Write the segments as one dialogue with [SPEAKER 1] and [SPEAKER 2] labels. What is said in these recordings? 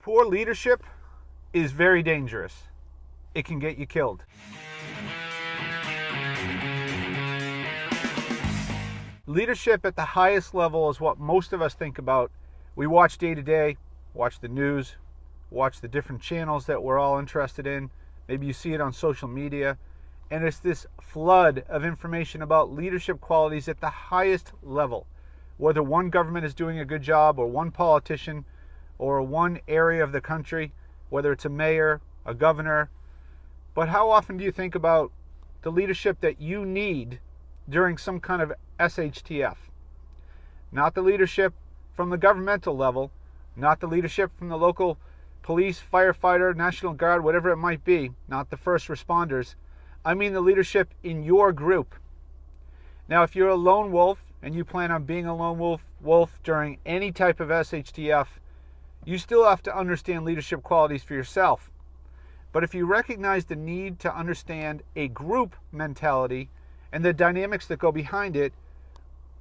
[SPEAKER 1] Poor leadership is very dangerous. It can get you killed. Leadership at the highest level is what most of us think about. We watch day to day, watch the news, watch the different channels that we're all interested in. Maybe you see it on social media. And it's this flood of information about leadership qualities at the highest level. Whether one government is doing a good job, or one politician, or one area of the country, whether it's a mayor, a governor. But how often do you think about the leadership that you need during some kind of SHTF? Not the leadership from the governmental level, not the leadership from the local police, firefighter, National Guard, whatever it might be, not the first responders. I mean the leadership in your group. Now, if you're a lone wolf and you plan on being a lone wolf during any type of SHTF, you still have to understand leadership qualities for yourself. But if you recognize the need to understand a group mentality and the dynamics that go behind it,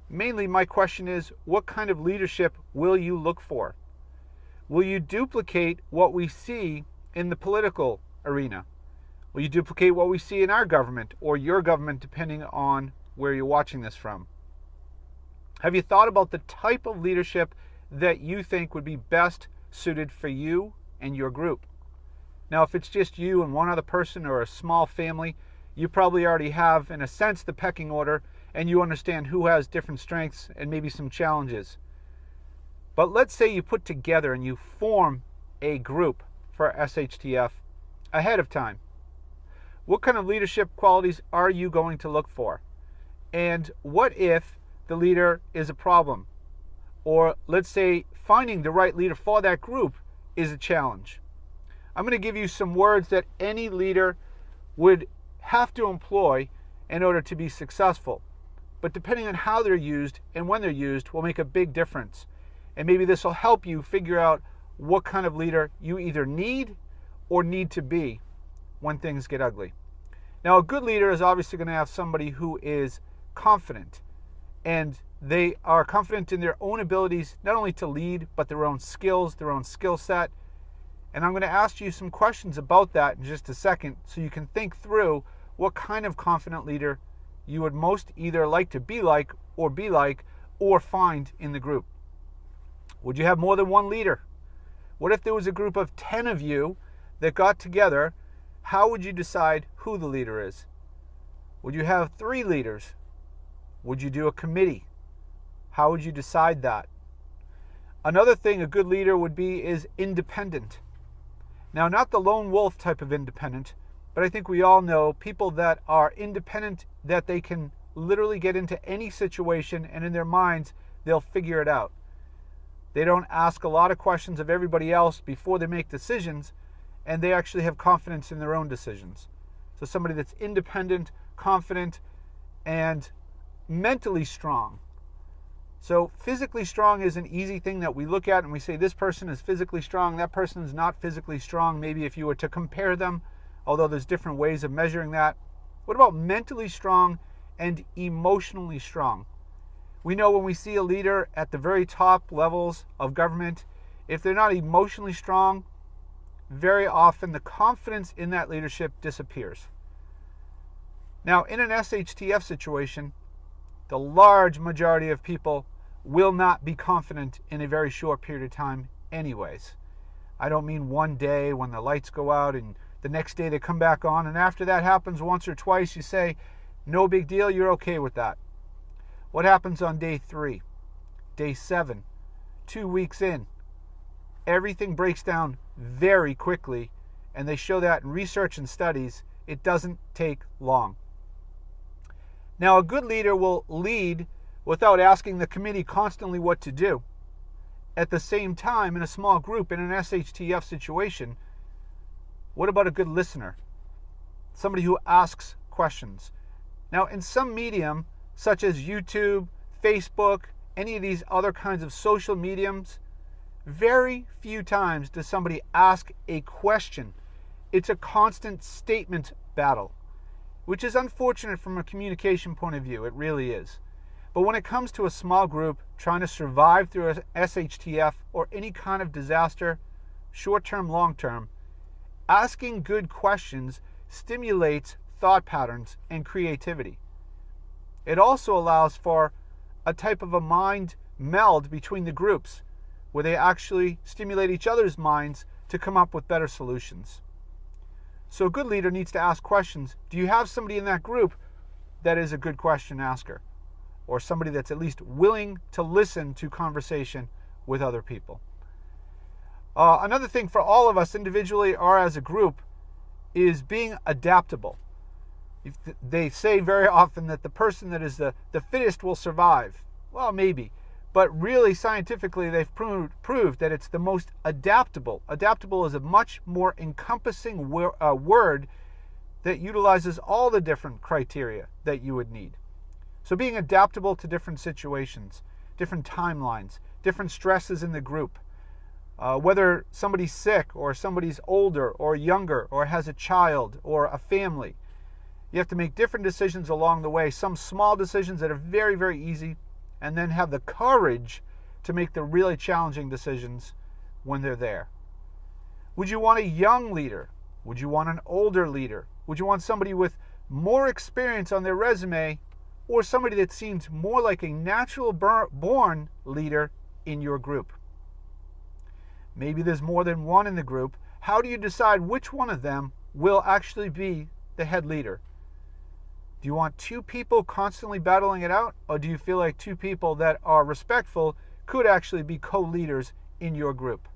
[SPEAKER 1] mainly my question is, what kind of leadership will you look for? Will you duplicate what we see in the political arena? Will you duplicate what we see in our government or your government, depending on where you're watching this from? Have you thought about the type of leadership that you think would be best suited for you and your group? Now, if it's just you and one other person or a small family, you probably already have, in a sense, the pecking order, and you understand who has different strengths and maybe some challenges. But let's say you put together and you form a group for SHTF ahead of time. What kind of leadership qualities are you going to look for? And what if the leader is a problem? Or let's say finding the right leader for that group is a challenge. I'm going to give you some words that any leader would have to employ in order to be successful. But depending on how they're used and when they're used will make a big difference. And maybe this will help you figure out what kind of leader you either need or need to be when things get ugly. Now, a good leader is obviously going to have somebody who is confident, and they are confident in their own abilities, not only to lead, but their own skills, their own skill set. And I'm going to ask you some questions about that in just a second so you can think through what kind of confident leader you would most either like to be like or find in the group. Would you have more than one leader? What if there was a group of 10 of you that got together? How would you decide who the leader is? Would you have 3 leaders? Would you do a committee? How would you decide that? Another thing a good leader would be is independent. Now, not the lone wolf type of independent, but I think we all know people that are independent, that they can literally get into any situation and in their minds, they'll figure it out. They don't ask a lot of questions of everybody else before they make decisions, and they actually have confidence in their own decisions. So somebody that's independent, confident, and mentally strong. So physically strong is an easy thing that we look at and we say this person is physically strong, that person is not physically strong, maybe if you were to compare them, although there's different ways of measuring that. What about mentally strong and emotionally strong? We know when we see a leader at the very top levels of government, if they're not emotionally strong, very often the confidence in that leadership disappears. Now, in an SHTF situation, the large majority of people will not be confident in a very short period of time anyways. I don't mean one day when the lights go out and the next day they come back on, and after that happens once or twice, you say, no big deal, you're okay with that. What happens on day 3, day 7, 2 weeks in? Everything breaks down very quickly, and they show that in research and studies. It doesn't take long. Now, a good leader will lead without asking the committee constantly what to do. At the same time, in a small group, in an SHTF situation, what about a good listener? Somebody who asks questions. Now, in some medium, such as YouTube, Facebook, any of these other kinds of social mediums, very few times does somebody ask a question. It's a constant statement battle, which is unfortunate from a communication point of view. It really is. But when it comes to a small group trying to survive through a SHTF or any kind of disaster, short-term, long-term, asking good questions stimulates thought patterns and creativity. It also allows for a type of a mind meld between the groups where they actually stimulate each other's minds to come up with better solutions. So a good leader needs to ask questions. Do you have somebody in that group that is a good question asker, or somebody that's at least willing to listen to conversation with other people? Another thing for all of us individually or as a group is being adaptable. They say very often that the person that is the fittest will survive. Well, maybe. But really, scientifically, they've proved that it's the most adaptable. Adaptable is a much more encompassing word that utilizes all the different criteria that you would need. So being adaptable to different situations, different timelines, different stresses in the group, whether somebody's sick or somebody's older or younger or has a child or a family. You have to make different decisions along the way, some small decisions that are very, very easy, and then have the courage to make the really challenging decisions when they're there. Would you want a young leader? Would you want an older leader? Would you want somebody with more experience on their resume, or somebody that seems more like a natural born leader in your group? Maybe there's more than one in the group. How do you decide which one of them will actually be the head leader? Do you want two people constantly battling it out, or do you feel like two people that are respectful could actually be co-leaders in your group?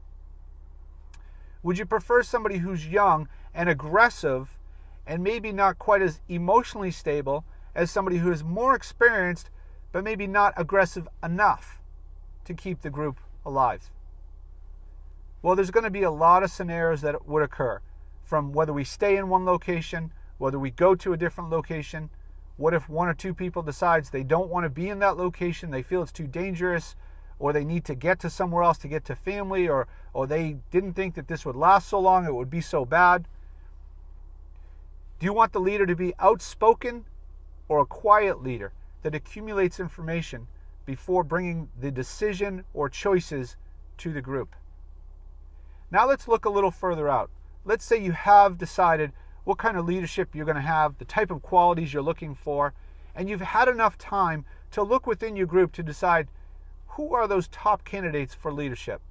[SPEAKER 1] Would you prefer somebody who's young and aggressive and maybe not quite as emotionally stable as somebody who is more experienced but maybe not aggressive enough to keep the group alive? Well, there's going to be a lot of scenarios that would occur, from whether we stay in one location, whether we go to a different location. What if one or two people decides they don't want to be in that location, they feel it's too dangerous, or they need to get to somewhere else to get to family, or they didn't think that this would last so long, it would be so bad? Do you want the leader to be outspoken or a quiet leader that accumulates information before bringing the decision or choices to the group? Now let's look a little further out. Let's say you have decided what kind of leadership you're going to have, the type of qualities you're looking for, and you've had enough time to look within your group to decide who are those top candidates for leadership.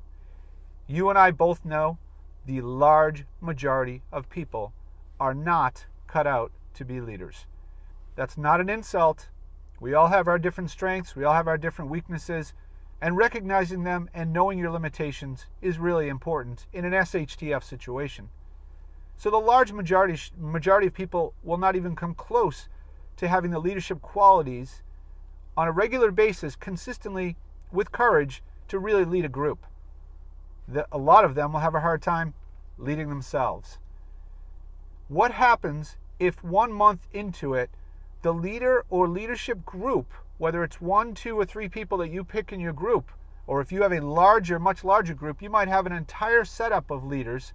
[SPEAKER 1] You and I both know the large majority of people are not cut out to be leaders. That's not an insult. We all have our different strengths, we all have our different weaknesses, and recognizing them and knowing your limitations is really important in an SHTF situation. So the large majority of people will not even come close to having the leadership qualities on a regular basis, consistently, with courage, to really lead a group. A lot of them will have a hard time leading themselves. What happens if 1 month into it, the leader or leadership group, whether it's 1, 2, or 3 people that you pick in your group, or if you have a much larger group, you might have an entire setup of leaders.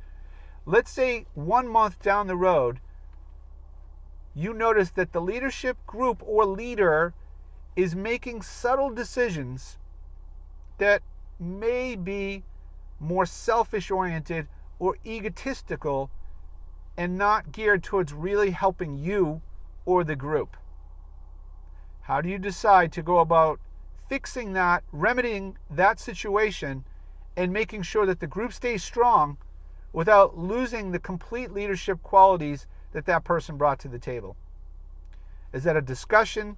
[SPEAKER 1] Let's say 1 month down the road, you notice that the leadership group or leader is making subtle decisions that may be more selfish-oriented or egotistical and not geared towards really helping you or the group. How do you decide to go about fixing that, remedying that situation, and making sure that the group stays strong without losing the complete leadership qualities that that person brought to the table? Is that a discussion?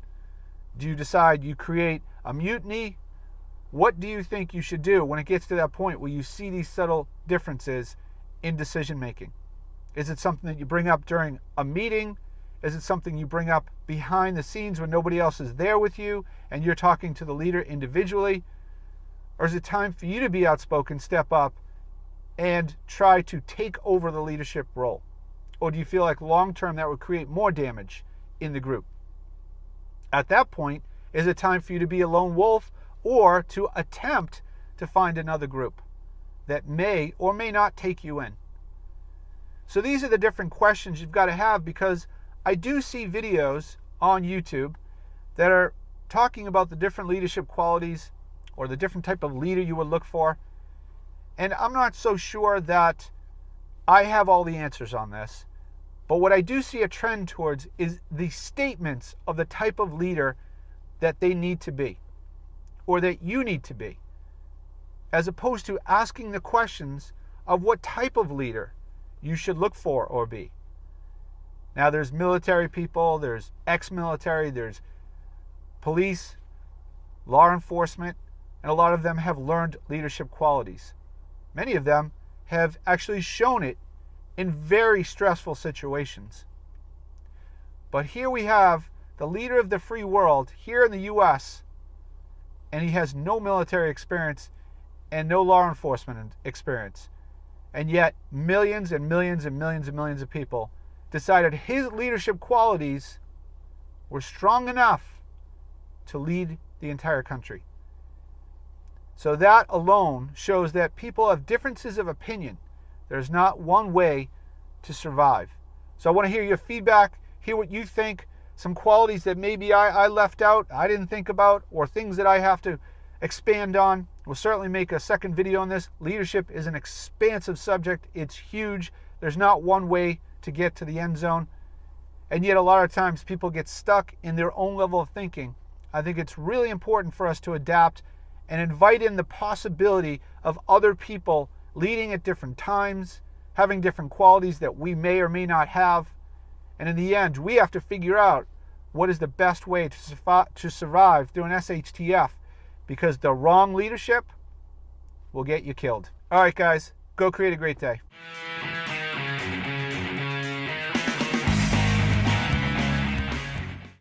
[SPEAKER 1] Do you decide you create a mutiny? What do you think you should do when it gets to that point where you see these subtle differences in decision making? Is it something that you bring up during a meeting? Is it something you bring up behind the scenes when nobody else is there with you and you're talking to the leader individually? Or is it time for you to be outspoken, step up, and try to take over the leadership role? Or do you feel like long-term that would create more damage in the group? At that point, is it time for you to be a lone wolf or to attempt to find another group that may or may not take you in? So these are the different questions you've got to have, because I do see videos on YouTube that are talking about the different leadership qualities or the different type of leader you would look for. And I'm not so sure that I have all the answers on this. But what I do see a trend towards is the statements of the type of leader that they need to be, or that you need to be, as opposed to asking the questions of what type of leader you should look for or be. Now, there's military people, there's ex-military, there's police, law enforcement, and a lot of them have learned leadership qualities. Many of them have actually shown it in very stressful situations. But here we have the leader of the free world here in the U.S., and he has no military experience and no law enforcement experience. And yet millions and millions and millions and millions of people decided his leadership qualities were strong enough to lead the entire country. So that alone shows that people have differences of opinion. There's not one way to survive. So I want to hear your feedback, hear what you think, some qualities that maybe I left out, I didn't think about, or things that I have to expand on. We'll certainly make a second video on this. Leadership is an expansive subject. It's huge. There's not one way to get to the end zone. And yet a lot of times people get stuck in their own level of thinking. I think it's really important for us to adapt and invite in the possibility of other people leading at different times, having different qualities that we may or may not have. And in the end, we have to figure out what is the best way to survive doing SHTF, because the wrong leadership will get you killed. All right, guys, go create a great day.